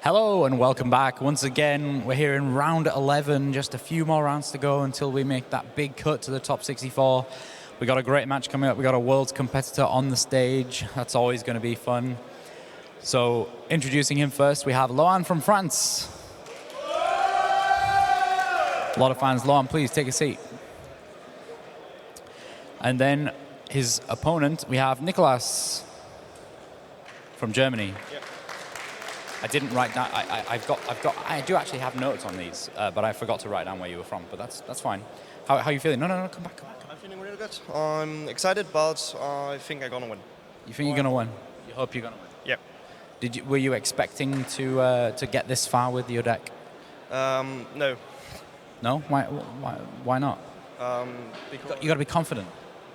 Hello and welcome back. Once again, we're here in round 11, just a few more rounds to go until we make that big cut to the top 64. We got a great match coming up. We got a world's competitor on the stage. That's always going to be fun. So, introducing him first, we have Loan from France. A lot of fans. Loan, please take a seat. And then his opponent, we have Niklas from Germany. Yep. I didn't write down. I do actually have notes on these, but I forgot to write down where you were from. But that's fine. How are you feeling? No, come back. I'm feeling really good. I'm excited, but I think I'm gonna win. You think you're gonna win? You hope you're gonna win. Yeah. Were you expecting to get this far with your deck? No. No? Why not? Because You got to be confident.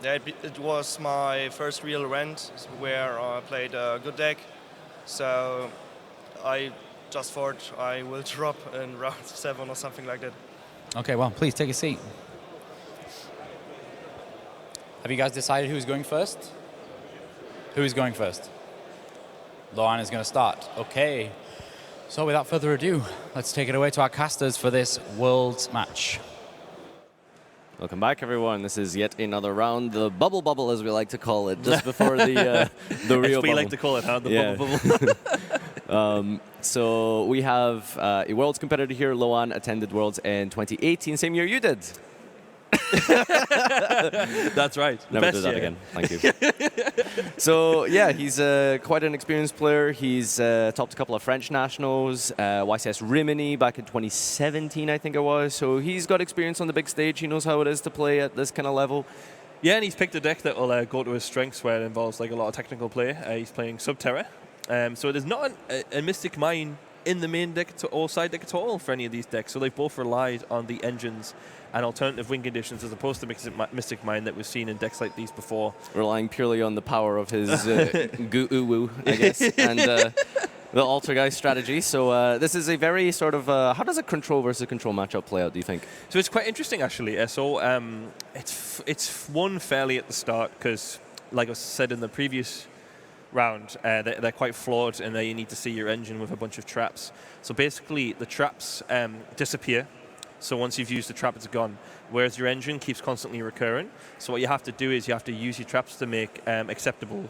yeah, it was my first real rant where I played a good deck, so I just thought I will drop in round 7 or something like that. Okay, well, please take a seat. Have you guys decided who's going first? Who is going first? Loan is going to start. Okay. So without further ado, let's take it away to our casters for this Worlds match. Welcome back, everyone. This is yet another round, the bubble, as we like to call it, just before the real That's what bubble. you like to call it, huh? The bubble. So we have a Worlds competitor here. Loan attended Worlds in 2018, same year you did. That's right. Never do that again. Thank you. So yeah, he's quite an experienced player. He's topped a couple of French nationals, YCS Rimini back in 2017, I think it was. So he's got experience on the big stage. He knows how it is to play at this kind of level. Yeah, and he's picked a deck that will go to his strengths, where it involves like a lot of technical play. He's playing Subterra, so there's not a Mystic Mine in the main deck or side deck at all for any of these decks. So they've both relied on the engines and alternative win conditions as opposed to Mystic Mine that we've seen in decks like these before. Relying purely on the power of his goo-woo, I guess, and the Altergeist strategy. So this is a very sort of, how does a control versus control matchup play out, do you think? So it's quite interesting, actually. It's won fairly at the start because, like I said in the previous round, they're quite flawed, and you need to see your engine with a bunch of traps. So basically, the traps disappear. So once you've used the trap, it's gone. Whereas your engine keeps constantly recurring. So what you have to do is you have to use your traps to make acceptable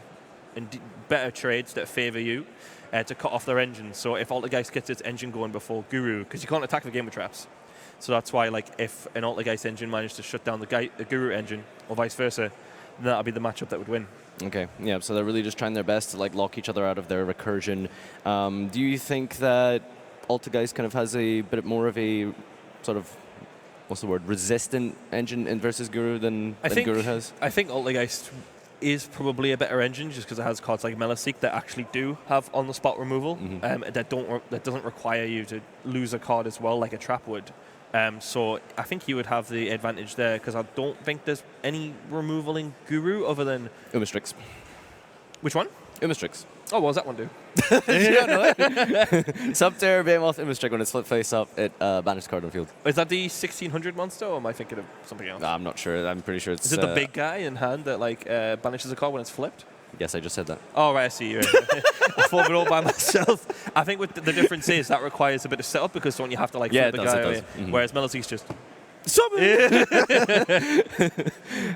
and better trades that favor you to cut off their engine. So if Altergeist gets its engine going before Guru, because you can't attack the game with traps. So that's why, like, if an Altergeist engine managed to shut down the Guru engine, or vice versa, then that would be the matchup that would win. Okay, yeah, so they're really just trying their best to like lock each other out of their recursion. Do you think that Altergeist kind of has a bit more of a sort of, what's the word, resistant engine in versus Guru than Guru has? I think Altergeist is probably a better engine just because it has cards like Meliseek that actually do have on-the-spot removal, that doesn't require you to lose a card as well like a trap would. So I think he would have the advantage there because I don't think there's any removal in Guru other than... Umistrix. Which one? Umistrix. Oh, what does that one do? You don't know it? Subterra, Behemoth, Umistrix, when it's flip face up, it banishes card on field. Is that the 1600 monster, or am I thinking of something else? I'm not sure. I'm pretty sure it's... Is it the big guy in hand that like banishes a card when it's flipped? Yes, I just said that. Oh, right, I see. I thought it all by myself. I think what the difference is that requires a bit of setup because don't you have to like flip the guy away, whereas Meliseek's just...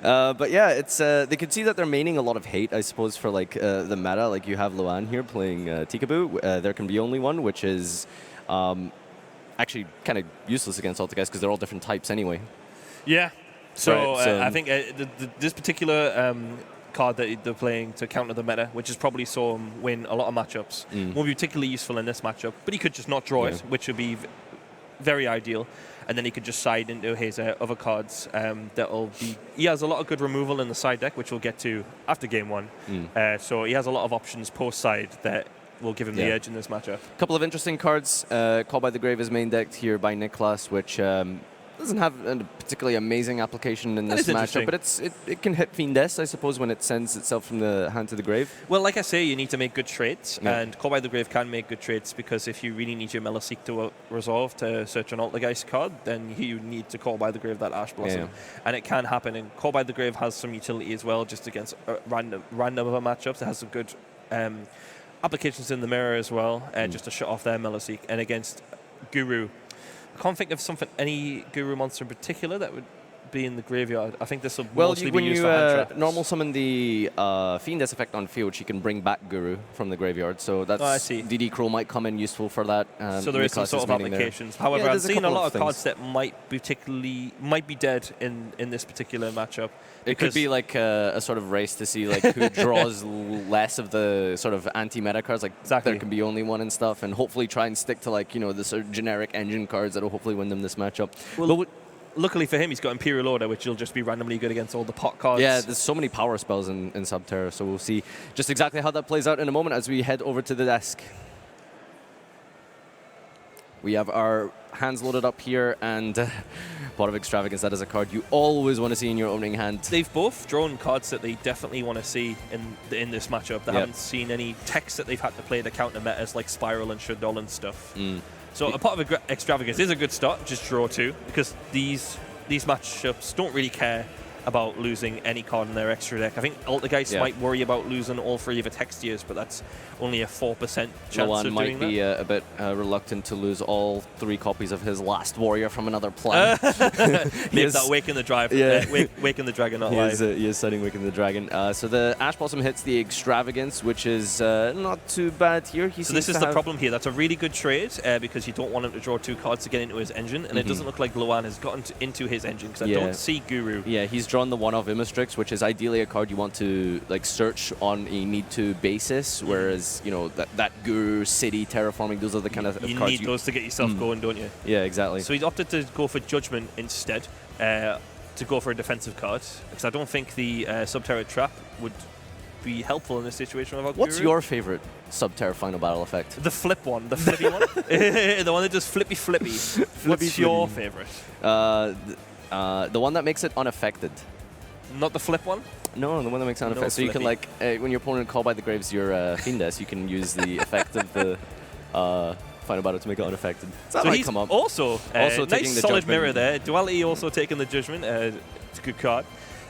But yeah, it's they could see that they're maining a lot of hate, I suppose, for like the meta. Like you have Loan here playing Tikaboo. There can be only one, which is actually kind of useless against Altergeist because they're all different types anyway. Yeah. So, Right, so I think this particular card that they're playing to counter the meta, which has probably saw him win a lot of matchups, won't be particularly useful in this matchup. But he could just not draw it, which would be very ideal. And then he could just side into his other cards that'll be... He has a lot of good removal in the side deck, which we'll get to after game 1. So he has a lot of options post-side that will give him the edge in this matchup. A couple of interesting cards. Call by the Grave is main decked here by Niklas, which doesn't have a particularly amazing application in this matchup, but it can hit Fiendess, I suppose, when it sends itself from the hand to the grave. Well, like I say, you need to make good trades, and Call by the Grave can make good trades because if you really need your Meliseek to resolve to search an Altergeist card, then you need to Call by the Grave that Ash Blossom, and it can happen. And Call by the Grave has some utility as well, just against random other matchups. It has some good applications in the mirror as well, just to shut off their Meloseek. And against Guru, I can't think of any Guru monster in particular that would be in the graveyard. I think this will mostly be used for hand traps. Normal summon the Fiendess effect on field, she can bring back Guru from the graveyard. So that's I see. DD Crow might come in useful for that. So there is some sort of applications. However, I've seen a lot of cards that might be dead in this particular matchup. It could be like a sort of race to see like who draws less of the sort of anti-meta cards. Like there can be only one and stuff, and hopefully try and stick to like the sort of generic engine cards that'll hopefully win them this matchup. Well, luckily for him, he's got Imperial Order, which will just be randomly good against all the pot cards. Yeah, there's so many power spells in Subterra, so we'll see just exactly how that plays out in a moment as we head over to the desk. We have our hands loaded up here, and Pot of Extravagance, that is a card you always want to see in your opening hand. They've both drawn cards that they definitely want to see in this matchup. They haven't seen any text that they've had to play to counter metas like Spiral and Shadol and stuff. So a Pot of Extravagance is a good start, just draw 2, because these matchups don't really care about losing any card in their extra deck. I think Altergeist might worry about losing all 3 of its Hextiers, but that's only a 4% chance Loan of might doing be that. a bit reluctant to lose all 3 copies of his last warrior from another planet. Leave that Wake in the Drive. Wake in the Dragon, not live. He is setting Wake in the Dragon. So the Ash Blossom hits the Extravagance, which is not too bad here. So this is the problem here. That's a really good trade because you don't want him to draw 2 cards to get into his engine, and it doesn't look like Loan has gotten into his engine because I don't see Guru. Yeah, he's drawn the one of Imistrix, which is ideally a card you want to like search on a need-to basis, whereas that Guru, City, Terraforming, those are the kind of cards you need those to get yourself going, don't you? Yeah, exactly. So he's opted to go for Judgment instead, to go for a defensive card, because I don't think the Subterra Trap would be helpful in this situation without What's Guru. your favorite Subterra Final Battle effect? The flip one, the flippy one. The one that does flippy. What's your favorite? The one that makes it unaffected. Not the flip one? No, the one that makes it unaffected. So you can like, when your opponent call by the graves your Fiendess, you can use the effect of the Final Battle to make it unaffected. So he's come up. Also taking nice the solid Judgment. mirror there. Duality also taking the Judgment. It's a good card.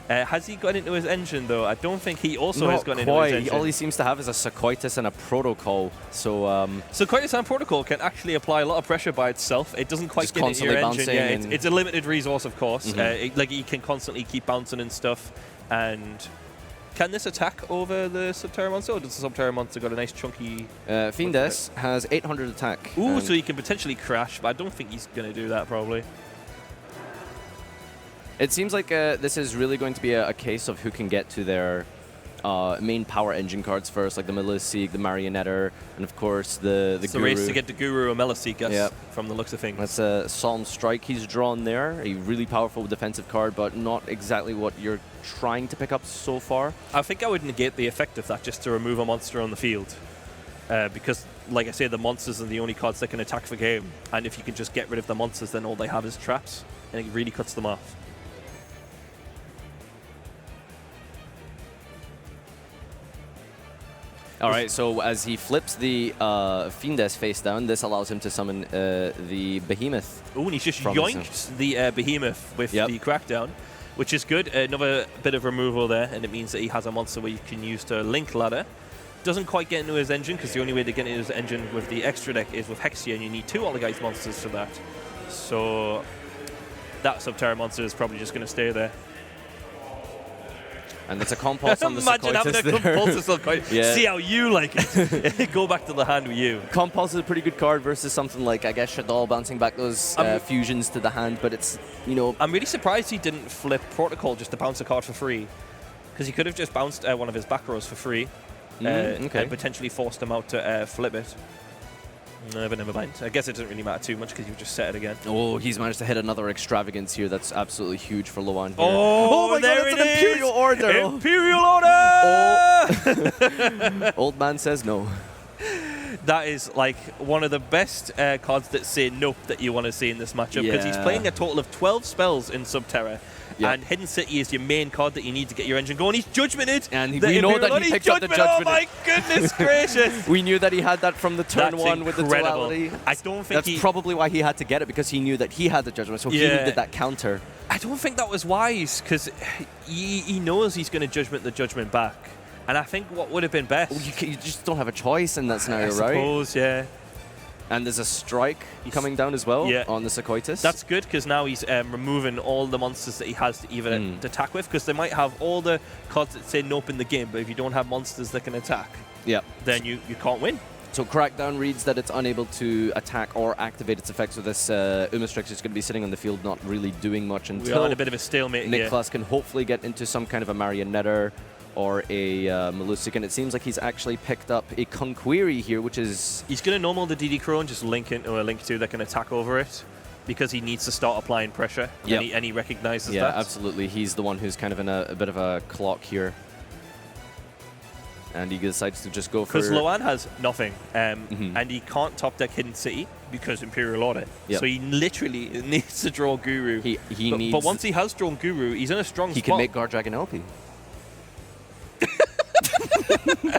Has he got into his engine though? I don't think he also has gone into his engine. All he seems to have is a Sequoitus and a Protocol. So Sequoitus and Protocol can actually apply a lot of pressure by itself. It doesn't quite Just get into your constantly engine. bouncing It's a limited resource, of course. Like he can constantly keep bouncing and stuff. And can this attack over the Subterra monster, or does the Subterra monster got a nice chunky... Fiendess has 800 attack. Ooh, so he can potentially crash, but I don't think he's going to do that, probably. It seems like this is really going to be a case of who can get to their main power engine cards first, like the Meloseek, the Marionetter, and of course the it's Guru. It's a race to get the Guru or Meloseek, from the looks of things. That's a Solemn Strike he's drawn there, a really powerful defensive card, but not exactly what you're trying to pick up so far. I think I would negate the effect of that just to remove a monster on the field. Because, like I say, the monsters are the only cards that can attack for game, and if you can just get rid of the monsters, then all they have is traps, and it really cuts them off. All right, so as he flips the Fiendess face down, this allows him to summon the Behemoth. Oh, and he's just yoinked the Behemoth with the Crackdown, which is good. Another bit of removal there, and it means that he has a monster where you can use to link ladder. Doesn't quite get into his engine, because the only way to get into his engine with the extra deck is with Hexia, and you need 2 Altergeist monsters for that. So that Subterra monster is probably just going to stay there. And it's a Compulse on the Imagine having a Compulse Yeah. See how you like it. Go back to the hand with you. Compulse is a pretty good card versus something like, I guess, Shadol bouncing back those fusions to the hand, but it's, I'm really surprised he didn't flip Protocol just to bounce a card for free, because he could have just bounced one of his back rows for free and potentially forced him out to flip it. But never mind. I guess it doesn't really matter too much because you've just set it again. Oh, he's managed to hit another Extravagance here. That's absolutely huge for Loan here. Oh my there God, that's an Imperial Order. Imperial Order! Old man says no. That is like one of the best cards that say nope that you want to see in this matchup, because he's playing a total of 12 spells in Subterra. And Hidden City is your main card that you need to get your engine going. He's Judgmented. And we know that he picked up the Judgment. Oh my goodness gracious. We knew that he had that from the turn one with the duality. I don't think That's probably why he had to get it, because he knew that he had the Judgment, so he needed that counter. I don't think that was wise, because he knows he's going to Judgment the Judgment back. And I think what would have been best... You just don't have a choice in that scenario, right? I suppose, yeah. And there's a strike coming down as well on the Cite-Miielle. That's good, because now he's removing all the monsters that he has to even attack with, because they might have all the cards that say nope in the game, but if you don't have monsters that can attack, then you can't win. So Crackdown reads that it's unable to attack or activate its effects, so this Umastrix is going to be sitting on the field not really doing much until we are in a bit of a stalemate Niklas can hopefully get into some kind of a Marionetter or a Malusik, and it seems like he's actually picked up a Conquiri here, which is... He's going to normal the DD Crow and just link into a Link 2 that can attack over it, because he needs to start applying pressure, and he recognizes that. Yeah, absolutely. He's the one who's kind of in a bit of a clock here. And he decides to just go for... Because Loan has nothing, and he can't top deck Hidden City because Imperial Order. So he literally needs to draw Guru. But once he has drawn Guru, he's in a strong spot. He can make Guard Dragon LP.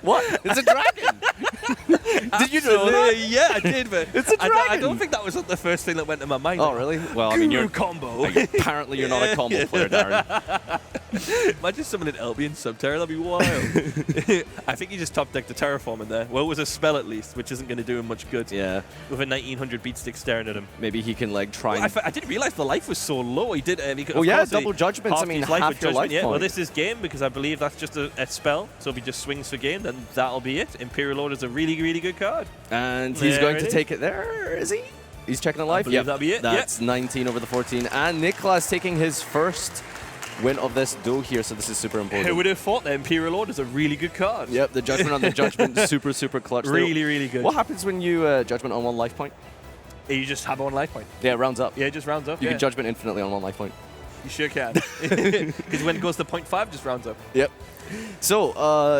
What? It's a dragon! Did you know that? Yeah, I did, but it's a dragon! I don't think that was the first thing that went to my mind. Oh, really? Well, I mean, you're... combo. Apparently you're not a combo player, Darren. Imagine summoning Elby in Subterra, that'd be wild. I think he just top decked the Terraform in there. Well, it was a spell at least, which isn't going to do him much good. Yeah. With a 1900 beat stick staring at him. Maybe he can like try and... I didn't realize the life was so low. He did... double judgments. I mean, half your life point. Well, this is game, because I believe that's just a spell. So if he just swings for game, then that'll be it. Imperial Order is a really, really good card. And he's going to take it there, is he? He's checking the life. Yeah, that'll be it. That's 19 over the 14. And Niklas taking his first win of this duel here, so this is super important. Who would have thought that Imperial Order is a really good card? Yep, the Judgment on the Judgment, super, super clutch. Really, really good. What happens when you Judgment on one life point? You just have one life point. Yeah, it rounds up. Yeah, it just rounds up. You can Judgment infinitely on one life point. You sure can. Because when it goes to 0.5, just rounds up. Yep. So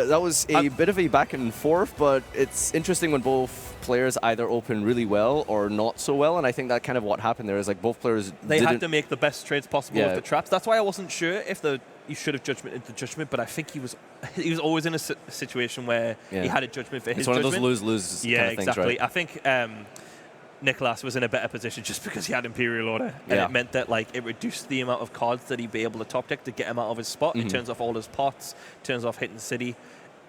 that was a bit of a back and forth, but it's interesting when both players either open really well or not so well, and I think that kind of what happened there is like both players had to make the best trades possible with the traps. That's why I wasn't sure if you should have Judgment into Judgment, but I think he was always in a situation where he had a Judgment for his Judgment. It's one of those lose-lose kind of things, exactly. Right? I think Niklas was in a better position just because he had Imperial Order, and it meant that like it reduced the amount of cards that he'd be able to top deck to get him out of his spot. It turns off all his pots, turns off Hidden City.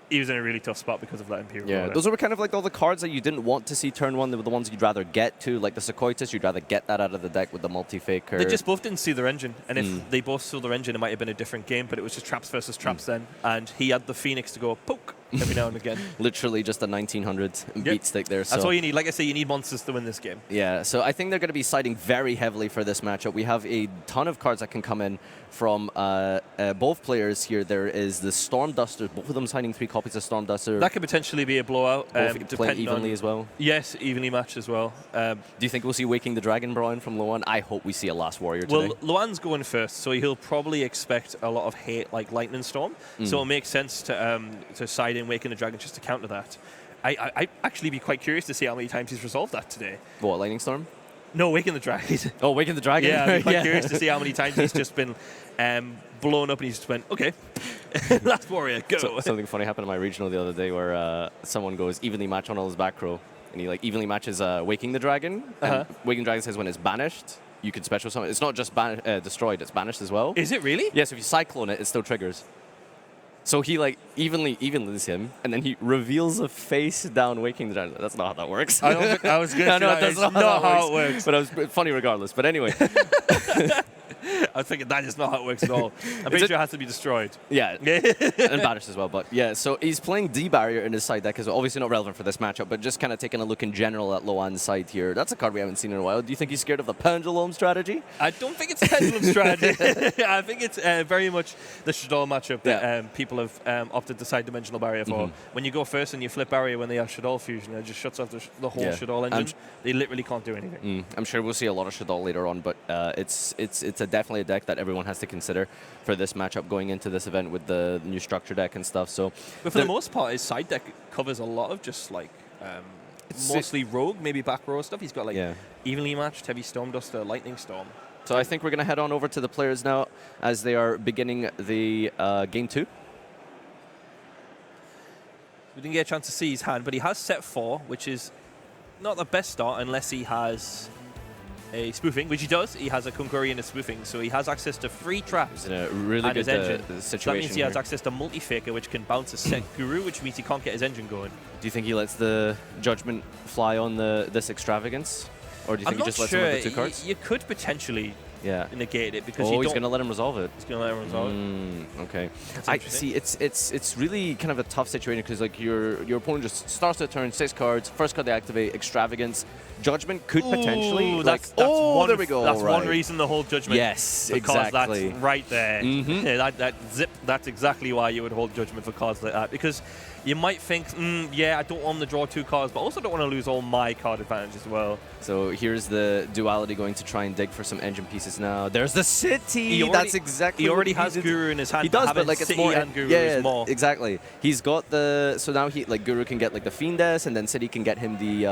He was in a really tough spot because of that Imperial Order. Those were kind of like all the cards that you didn't want to see turn one. They were the ones you'd rather get to, like the Cite-Miielle, you'd rather get that out of the deck with the multi-faker. They just both didn't see their engine, and if they both saw their engine, it might have been a different game, but it was just traps versus traps then, and he had the Phoenix to go poke every now and again. Literally just a 1900 beat stick there. So. That's all you need. Like I say, you need monsters to win this game. Yeah, so I think they're going to be siding very heavily for this matchup. We have a ton of cards that can come in from both players here. There is the Storm Duster, both of them signing 3 copies of Storm Duster. That could potentially be a blowout. Both playing evenly as well. Yes, evenly matched as well. Do you think we'll see Waking the Dragon Brian from Loan? I hope we see a Last Warrior today. Well, Loan's going first, so he'll probably expect a lot of hate like Lightning Storm. So it makes sense to side in Waking the Dragon just to counter that. I'd actually be quite curious to see how many times he's resolved that today. What, Lightning Storm? No, Waking the Dragon. Oh, Waking the Dragon? Yeah, I'd be quite curious to see how many times he's just been blown up and he's just went, okay, Last Warrior, go. So, something funny happened in my regional the other day where someone goes evenly match on all his back row, and he like evenly matches Waking the Dragon. And Waking the Dragon says when it's banished, you could special summon. It's not just destroyed, it's banished as well. Is it really? Yes, if you Cyclone it, it still triggers. So he like evenly him, and then he reveals a face down Waking the Dragon. That's not how that works. I don't think I was good. No, that's not how it works. But it was funny regardless. But anyway. I was thinking that is not how it works at all. I'm pretty sure it has to be destroyed. Yeah, and banished as well. But yeah, so he's playing D-Barrier in his side deck, is obviously not relevant for this matchup, but just kind of taking a look in general at Loan's side here. That's a card we haven't seen in a while. Do you think he's scared of the Pendulum strategy? I don't think it's a Pendulum strategy. I think it's very much the Shaddoll matchup that people have opted to side Dimensional Barrier for. When you go first and you flip Barrier when they have Shaddoll Fusion, it just shuts off the whole Shaddoll engine. They literally can't do anything. I'm sure we'll see a lot of Shaddoll later on, but it's definitely a deck that everyone has to consider for this matchup going into this event with the new structure deck and stuff. So, but for the most part, his side deck covers a lot of just like mostly rogue, maybe back row stuff. He's got like evenly matched Heavy Storm Duster, Lightning Storm. So I think we're going to head on over to the players now as they are beginning the game 2. We didn't get a chance to see his hand, but he has set 4, which is not the best start unless he has a spoofing, which he does. He has a Konkuri and a spoofing, so he has access to 3 traps. He's in a really and his good engine. situation So that means he has here. access to multi-faker, which can bounce a set Guru, which means he can't get his engine going. Do you think he lets the judgment fly on this extravagance? Or do you think he just lets him have the 2 cards? You could potentially negate it because he's going to let him resolve it. He's going to let him resolve it. Okay. I see. It's really kind of a tough situation because like your opponent just starts the turn, 6 cards. First card they activate, extravagance. Judgment could potentially. That's one, there we go. That's right. one reason the whole judgment. Yes, because exactly. that's right there. That's exactly why you would hold judgment for cards like that, because you might think, I don't want to draw 2 cards, but also don't want to lose all my card advantage as well. So here's the duality going to try and dig for some engine pieces now. There's the City. That's exactly. He already what has Guru in his hand. He does, but like it's more. And Guru is more. Exactly. He's got the. So now Guru can get like the Fiendes, and then City can get him the.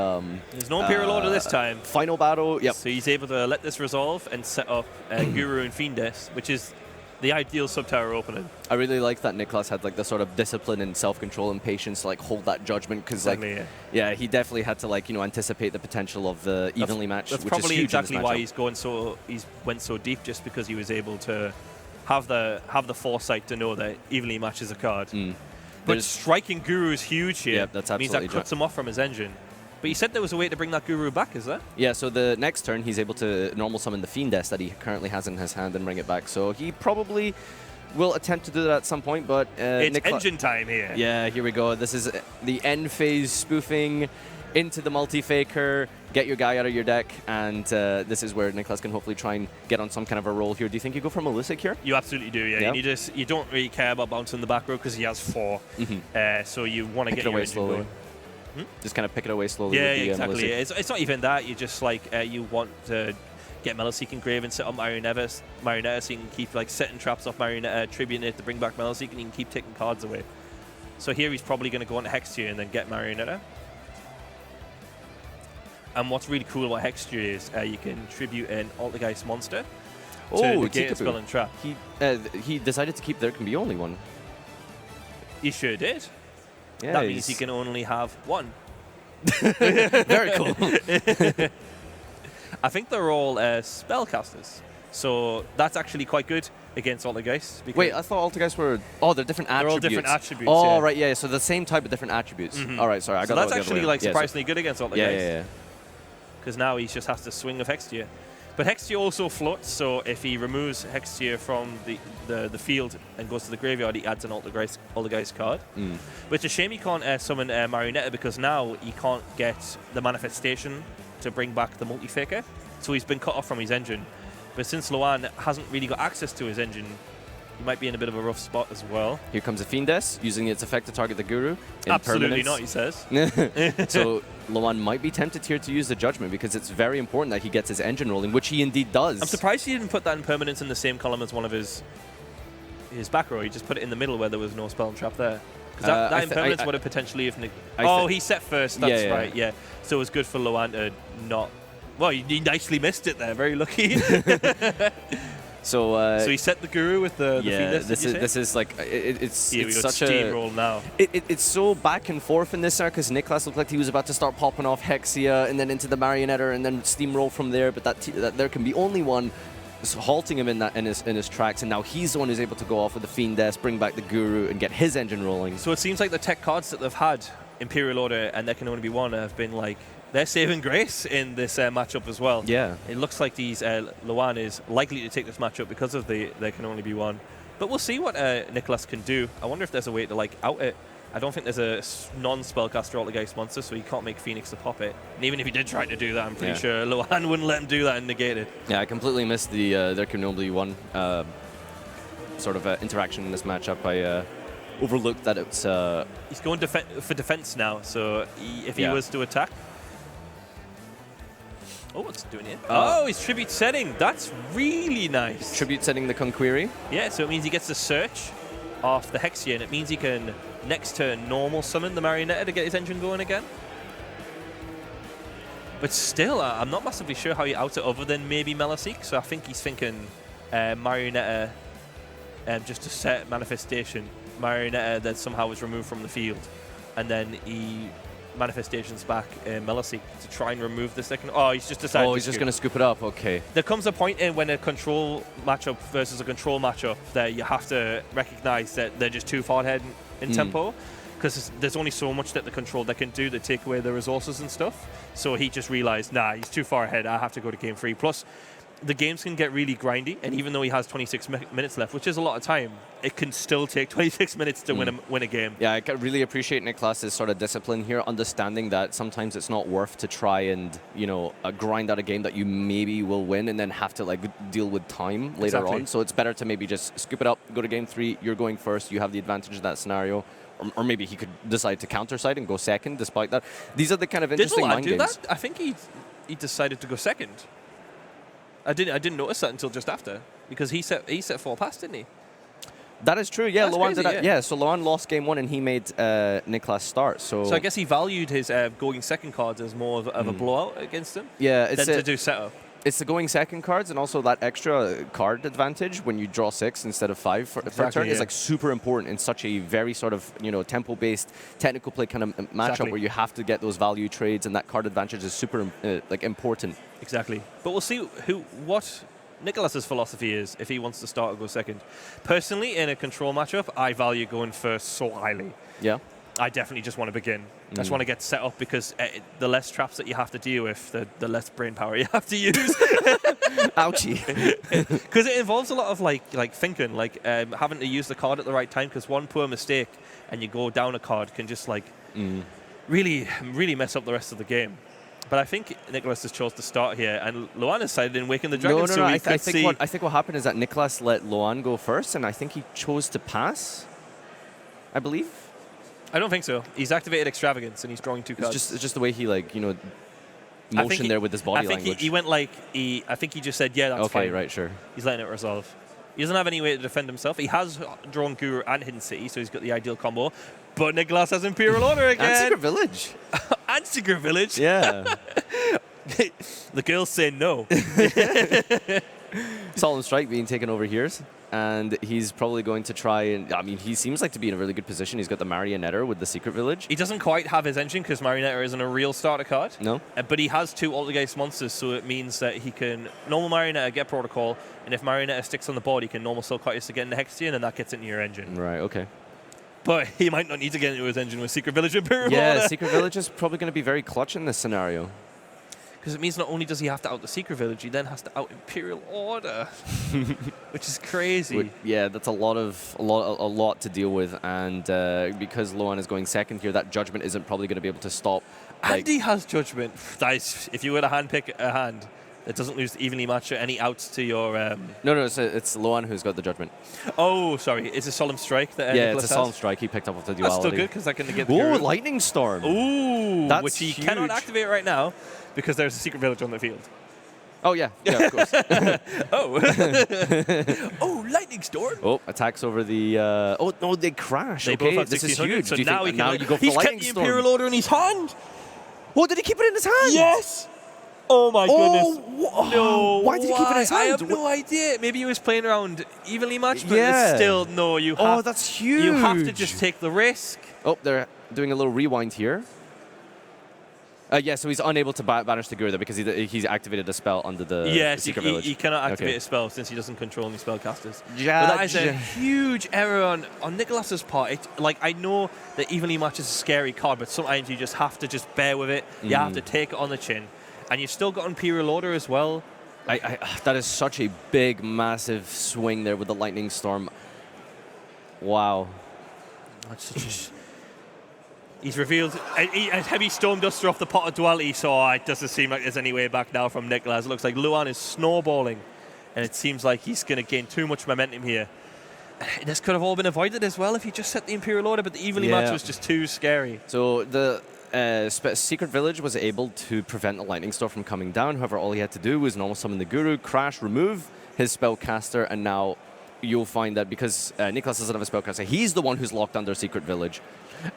There's no Imperial Order this time. Final battle. Yep. So he's able to let this resolve and set up Guru and Fiendes, which is the ideal sub-tower opening. I really like that Niklas had like the sort of discipline and self-control and patience to like hold that judgment, because he definitely had to anticipate the potential of the evenly matched. That's which probably is huge exactly in this why matchup. he's went so deep, just because he was able to have the foresight to know that evenly matches a card. But striking Guru is huge here. Yeah, that's absolutely means that cuts him off from his engine. But you said there was a way to bring that Guru back, is there? Yeah, so the next turn he's able to normal summon the Fiendes that he currently has in his hand and bring it back. So he probably will attempt to do that at some point, but it's engine time here. Yeah, here we go. This is the end phase spoofing into the multi-faker, get your guy out of your deck, and this is where Niklas can hopefully try and get on some kind of a roll here. Do you think you go for Malisic here? You absolutely do, yeah. You don't really care about bouncing the back row because he has 4, so you want to get your engine going. Just kind of pick it away slowly. Yeah, with the, exactly. It's not even that. You just you want to get Meloseek engraved and set up Marionetta, so you can keep setting traps off Marionetta, tributing it to bring back Meloseek, and you can keep taking cards away. So here he's probably going to go into Hextier and then get Marionetta. And what's really cool about Hextier is you can tribute an Altergeist monster to negate a spell and trap. He decided to keep There Can Be Only One. He sure did. Yeah, that means he can only have 1. Very cool. I think they're all spellcasters, so that's actually quite good against Altergeist. Wait, I thought Altergeist were... Oh, they're different attributes. They're all different attributes, Oh, right, yeah, so the same type of different attributes. All right, sorry, I got that. So that's actually surprisingly good against Altergeist. Yeah. Because now he just has to swing of Hextier. But Hextier also floats, so if he removes Hextier from the field and goes to the graveyard, he adds an Altergeist card. But it's a shame he can't summon Marionetta, because now he can't get the manifestation to bring back the multi-faker. So he's been cut off from his engine. But since Loan hasn't really got access to his engine, he might be in a bit of a rough spot as well. Here comes a Fiendes, using its effect to target the Guru. Absolutely not, he says. So Loan might be tempted here to use the Judgment, because it's very important that he gets his engine rolling, which he indeed does. I'm surprised he didn't put that impermanence in the same column as one of his back row. He just put it in the middle where there was no spell and trap there. Because that impermanence would have potentially... he set first, that's right, yeah. So it was good for Loan to not... Well, he nicely missed it there, very lucky. So he set the Guru with the Fiendes, this is like it's such a steamroll now. It's so back and forth in this because Niklas looked like he was about to start popping off Hexia and then into the Marionetta and then steamroll from there, but that There Can Be Only One halting him in his tracks, and now he's the one who's able to go off with the Fiendes, bring back the Guru, and get his engine rolling. So it seems like the tech cards that they've had, Imperial Order and There Can Only Be One, have been they're saving grace in this matchup as well. Yeah. It looks like Loan is likely to take this matchup because of There Can Only Be One. But we'll see what Niklas can do. I wonder if there's a way to out it. I don't think there's a non-spellcaster Altergeist monster, so he can't make Phoenix to pop it. And even if he did try to do that, I'm pretty sure Loan wouldn't let him do that and negate it. Yeah, I completely missed the There Can Only Be One sort of interaction in this matchup. I overlooked that it's... He's going for defense now, so if he was to attack... Oh, what's it doing here? He's tribute setting. That's really nice. Tribute setting the Conquiri. Yeah, so it means he gets the search off the Hexia, and it means he can next turn normal summon the Marionetta to get his engine going again. But still, I'm not massively sure how you out it other than maybe Meloseek. So I think he's thinking Marionetta just to set manifestation. Marionetta that somehow was removed from the field, and then he manifestations back in Melisy to try and remove the second. Oh, he's just decided. Oh, he's just going to scoop it up. Okay. There comes a point in when a control matchup versus a control matchup that you have to recognize that they're just too far ahead in tempo, because there's only so much that the control that can do to take away the resources and stuff. So he just realized, nah, he's too far ahead. I have to go to game 3. Plus, the games can get really grindy, and even though he has 26 minutes left, which is a lot of time, it can still take 26 minutes to win a game. Yeah, I can really appreciate Niklas's sort of discipline here, understanding that sometimes it's not worth to try and, grind out a game that you maybe will win and then have to deal with time later on. So it's better to maybe just scoop it up, go to game 3, you're going first, you have the advantage in that scenario. Or maybe he could decide to counter side and go second despite that. These are the kind of interesting mind games. That? I think he decided to go second. I didn't notice that until just after, because he set 4 past, didn't he? That is true. Yeah, That's Loan crazy, did that. Yeah, so Loan lost game 1 and he made Niklas start. So I guess he valued his going second cards as more of a blowout against him. Yeah, than to do setup. It's the going second cards and also that extra card advantage when you draw 6 instead of 5 for a turn is super important in such a very sort of tempo-based technical play kind of matchup where you have to get those value trades, and that card advantage is super important. Exactly. But we'll see what Niklas's philosophy is if he wants to start or go second. Personally, in a control matchup, I value going first so highly. Yeah. I definitely just want to begin. I just want to get set up, because the less traps that you have to deal with, the less brain power you have to use. Ouchie. Because it involves a lot of thinking, having to use the card at the right time, because one poor mistake and you go down a card can just really, really mess up the rest of the game. But I think Niklas has chose to start here, and Loan decided in Waking the Dragon. No. I think what happened is that Niklas let Loan go first, and I think he chose to pass, I believe. I don't think so. He's activated Extravagance and he's drawing 2 cards. It's just the way he motioned there with his body language. He went I think he just said, yeah, that's fine. Okay, right, sure. He's letting it resolve. He doesn't have any way to defend himself. He has drawn Guru and Hidden City, so he's got the ideal combo. But Niklas has Imperial Order again. And Secret Village. And Secret Village. Yeah. The girls say no. Solemn Strike being taken over here, and he's probably going to try and... I mean, he seems like to be in a really good position. He's got the Marionetter with the Secret Village. He doesn't quite have his engine, because Marionetter isn't a real starter card. No. But he has 2 Altergeist monsters, so it means that he can normal Marionetter, get Protocol, and if Marionetter sticks on the board, he can normal Sulcitis to get into Hextian, and that gets into your engine. Right, okay. But he might not need to get into his engine with Secret Village Imperial Order. Yeah, Secret Village is probably going to be very clutch in this scenario. Because it means not only does he have to out the Secret Village, he then has to out Imperial Order, which is crazy. Yeah, that's a lot to deal with, and because Loan is going second here, that Judgment isn't probably going to be able to stop. And he has Judgment. If you were to handpick a hand, it doesn't lose evenly match any outs to your... No, it's Loan who's got the Judgment. Oh, sorry. It's a Solemn Strike that yeah, Niklas it's a Solemn Strike he picked up with the Duality. That's still good, because that can get the... Ooh, Lightning Storm. Ooh, that's which he huge. cannot activate right now, because there's a Secret Village on the field. Oh, yeah, of course. Oh, Lightning Storm. Oh, attacks over the... oh, no, they crash. They okay, both have this is 1600, huge. so Do you now, think, now you go for he's Lightning kept the Storm. Imperial Order in his hand. Oh, did he keep it in his hand? Yes. Oh, my goodness. No. Why did he keep it in his hand? I have no idea. Maybe he was playing around evenly matched, but it's still, no, you have... Oh, that's huge. You have to just take the risk. Oh, they're doing a little rewind here. Yeah, so he's unable to banish the Gurda because he's activated a spell under the Secret Village. He cannot activate a spell since he doesn't control any spellcasters. Yeah, but that is a huge error on Niklas's part. I know that evenly match is a scary card, but sometimes you just have to just bear with it. You have to take it on the chin. And you've still got Imperial Order as well. That is such a big, massive swing there with the Lightning Storm. Wow. That's such a... He's revealed a heavy Storm Duster off the Pot of Duality, so it doesn't seem like there's any way back now from Niklas. It looks like Luan is snowballing, and it seems like he's going to gain too much momentum here. This could have all been avoided as well if he just set the Imperial Order, but the evenly match was just too scary. So the Secret Village was able to prevent the Lightning Storm from coming down. However, all he had to do was normal summon the Guru, crash, remove his spellcaster, and now you'll find that because Niklas doesn't have a spellcaster, he's the one who's locked under Secret Village.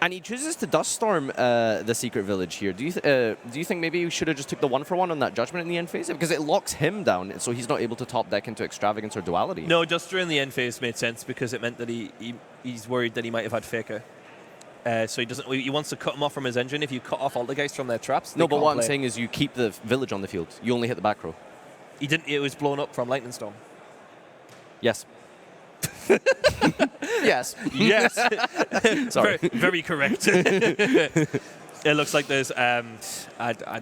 And he chooses to Dust Storm the Secret Village here. Do you think maybe you should have just took the 1-for-1 on that Judgment in the end phase? Because it locks him down, so he's not able to top deck into Extravagance or Duality. No, Duster in the end phase made sense because it meant that he's worried that he might have had Faker. So he wants to cut him off from his engine. If you cut off all the guys from their traps, No, but what I'm saying is you keep the village on the field. You only hit the back row. He didn't. It was blown up from lightning storm. Yes. Yes. Yes. Sorry. Very correct. It looks like there's. I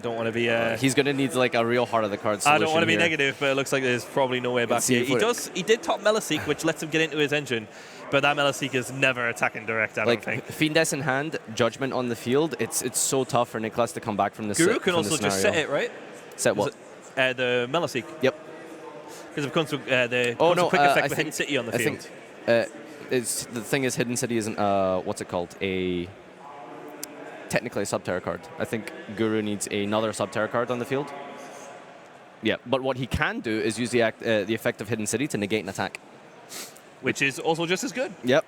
don't want to be. He's going to need like a real heart of the card I solution don't want to be here. negative, but it looks like there's probably no way back see here. if He did top Meliseek, which lets him get into his engine, but that Meliseek is never attacking direct. I don't think. Fiendes in hand, judgment on the field. It's so tough for Niklas to come back from this. Guru can also just set it, right? Set what? The Meliseek. Yep. Because it comes with the quick effect with Hidden City on the field. The thing is, Hidden City isn't what's it called? Technically a Subterra card. I think Guru needs another Subterra card on the field. Yeah, but what he can do is use the effect of Hidden City to negate an attack. Which is also just as good. Yep.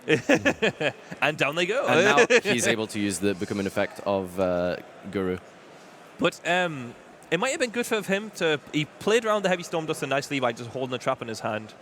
And down they go. And now he's able to use the Bukumin effect of Guru. But it might have been good for him to... He played around the Heavy Storm Duster nicely by just holding the trap in his hand.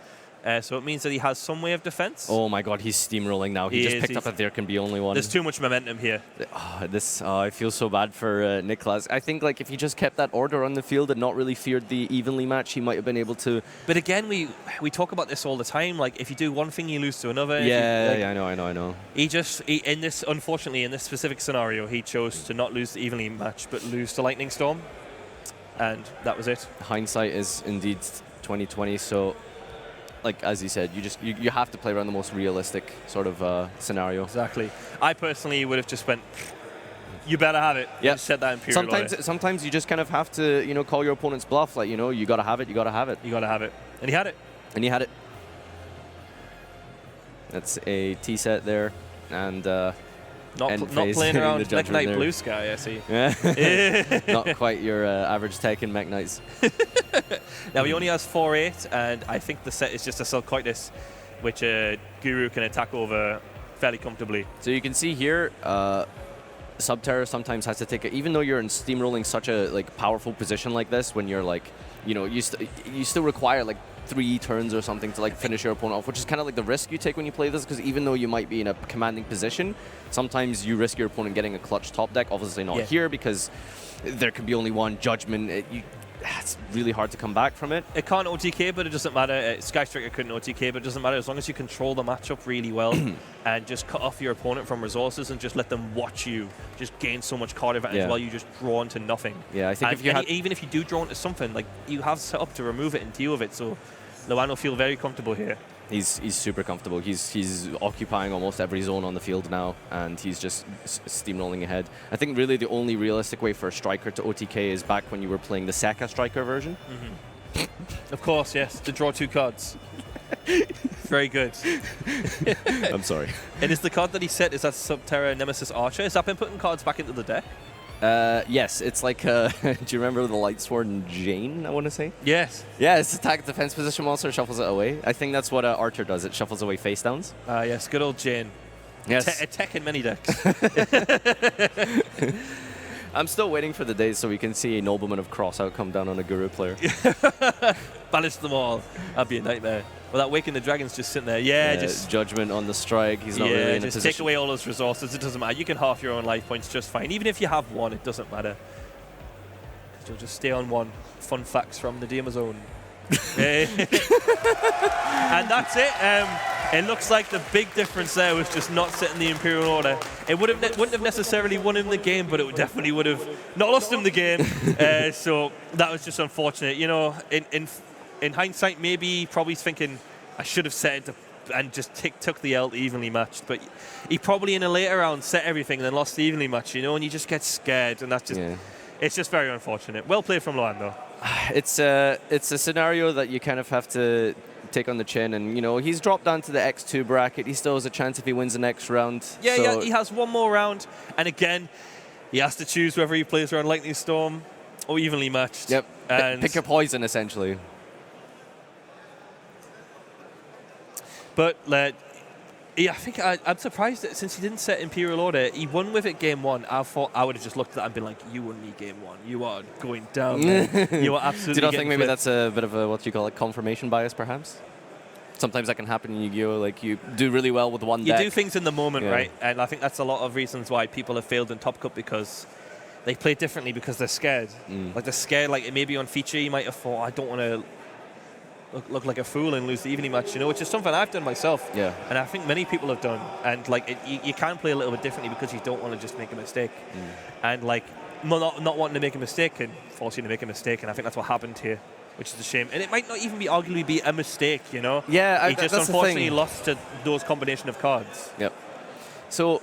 So it means that he has some way of defense. Oh my god, he's steamrolling now. He just picked up that there can be only one. There's too much momentum here. I feel so bad for Niklas. I think like if he just kept that order on the field and not really feared the evenly match, he might have been able to... But again, we talk about this all the time. Like, if you do one thing, you lose to another. Yeah, I know. Unfortunately, in this specific scenario, he chose to not lose the evenly match, but lose to Lightning Storm. And that was it. Hindsight is indeed 2020, so... Like as you said, you have to play around the most realistic sort of scenario. Exactly. I personally would have just went, you better have it. Yeah. Set that Imperial order. Sometimes you just kind of have to, call your opponent's bluff. Like, you gotta have it. You gotta have it. You gotta have it. And he had it. That's a T set there, and not playing around with Mech Knight Blue Sky. I see. Yeah. Not quite your average tech in Mech Knights. Now he only has 4/8, and I think the set is just a Sulcoitus, which Guru can attack over fairly comfortably. So you can see here, Subterra sometimes has to take it, even though you're in steamrolling such a powerful position like this, when you're you still require 3 turns or something to finish your opponent off, which is kind of the risk you take when you play this, because even though you might be in a commanding position, sometimes you risk your opponent getting a clutch top deck. Obviously not here, because there can be only one judgment. It's really hard to come back from it. It can't OTK, but it doesn't matter. Sky Striker couldn't OTK, but it doesn't matter as long as you control the matchup really well and just cut off your opponent from resources and just let them watch you just gain so much card advantage while you just draw into nothing. Yeah, I think even if you do draw into something, you have set up to remove it and deal with it. So Loan will feel very comfortable here. He's super comfortable. He's occupying almost every zone on the field now, and he's just steamrolling ahead. I think really the only realistic way for a striker to OTK is back when you were playing the Seka striker version. Of course, yes. To draw 2 cards. Very good. I'm sorry. And is the card that he set, is that Subterra Nemesis Archer? Has that been putting cards back into the deck? Yes, it's do you remember the Lightsword and Jane, I want to say? Yes. Yeah, it's attack defense position monster, shuffles it away. I think that's what Archer does. It shuffles away face downs. Yes, good old Jane. Yes. A tech in many decks. I'm still waiting for the days so we can see a Nobleman of Crossout come down on a Guru player. Banish them all. That'd be a nightmare. Well, that Waking the Dragon's just sitting there. Just judgment on the strike. He's not really in a just position. take away all those resources. It doesn't matter. You can half your own life points just fine. Even if you have 1, it doesn't matter. You'll just stay on 1. Fun facts from the DM Zone. And that's it. It looks like the big difference there was just not setting the Imperial Order. It wouldn't have necessarily won him the game, but it definitely would have not lost him the game. So that was just unfortunate. In hindsight, maybe probably thinking I should have set it and just took the L evenly matched. But he probably in a later round set everything and then lost the evenly match, and you just get scared, and that's just it's just very unfortunate. Well played from Loan, though. It's a scenario that you kind of have to take on the chin, and he's dropped down to the X2 bracket. He still has a chance if he wins the next round. Yeah, he has one more round, and again, he has to choose whether he plays around Lightning Storm or evenly matched. Yep. And pick your poison, essentially. But I think I'm surprised that since he didn't set Imperial Order, he won with it game 1. I thought I would have just looked at that and been like, you won me game 1. You are going down there. You are absolutely. Do you not think maybe that's a bit of a, what you call it, confirmation bias, perhaps? sometimes that can happen in Yu-Gi-Oh! Like you do really well with one You deck. do things in the moment, Yeah. right? And I think that's a lot of reasons why people have failed in Top Cup, because they play differently because they're scared. Like they're scared. Like maybe on feature you might have thought, I don't want to look like a fool and lose the evening match, which is something I've done myself. Yeah. And I think many people have done. And like you can play a little bit differently because you don't want to just make a mistake. And like not wanting to make a mistake can force you to make a mistake. And I think that's what happened here, which is a shame. And it might not even be arguably be a mistake, Yeah, he just that's the unfortunately thing. lost to those combination of cards. Yep. So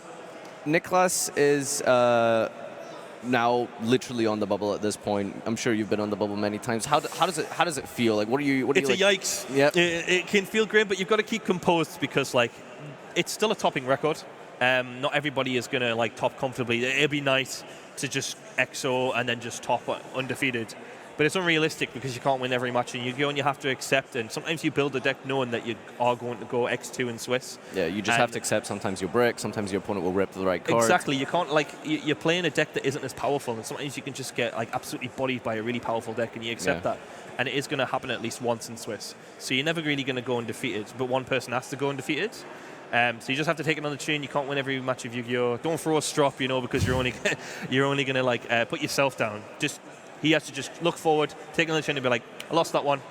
Niklas is now literally on the bubble at this point. I'm sure you've been on the bubble many times. How does it feel? Like what are you? It's like? a yikes. Yep. It can feel great, but you've got to keep composed because like it's still a topping record. Not everybody is gonna like top comfortably. It'd be nice to just EXO and then just top undefeated. But it's unrealistic because you can't win every match in Yu-Gi-Oh! And you have to accept, and sometimes you build a deck knowing that you are going to go X2 in Swiss. Yeah, you just have to accept sometimes you'll break, sometimes your opponent will rip the right card. Exactly, you can't, like, you're playing a deck that isn't as powerful, and sometimes you can just get like absolutely bodied by a really powerful deck, and you accept that. And it is going to happen at least once in Swiss. So you're never really going to go undefeated, but one person has to go undefeated. So you just have to take it on the chin. You can't win every match of Yu-Gi-Oh! Don't throw a strop, because you're only going to like put yourself down. He has to just look forward, take it on the chin and be like, I lost that one.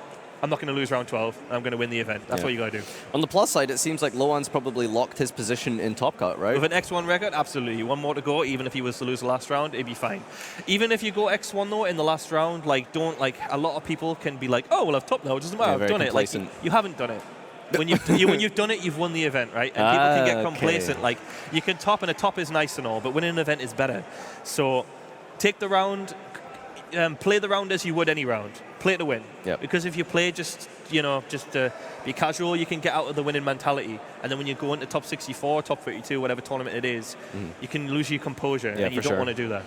I'm not going to lose round 12. I'm going to win the event. That's what you got to do. On the plus side, it seems like Loan's probably locked his position in Top Cut, right? With an X1 record, absolutely. One more to go. Even if he was to lose the last round, it'd be fine. Even if you go X1 though in the last round, a lot of people can be like, oh, well, I've topped now. It doesn't matter. I've done it. Like you haven't done it. When you've done it, you've won the event, right? And people can get complacent. Like you can top, and a top is nice and all, but winning an event is better. So take the round. Play the round as you would any round. Play to win. Yep. Because if you play just to be casual, you can get out of the winning mentality. And then when you go into top 64, top 32, whatever tournament it is, you can lose your composure, and you don't want to do that.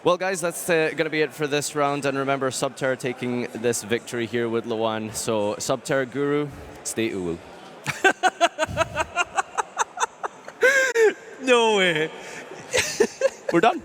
Well, guys, that's going to be it for this round. And remember, Subterra taking this victory here with Loan. So, Subterra Guru, stay uwu. No way. We're done.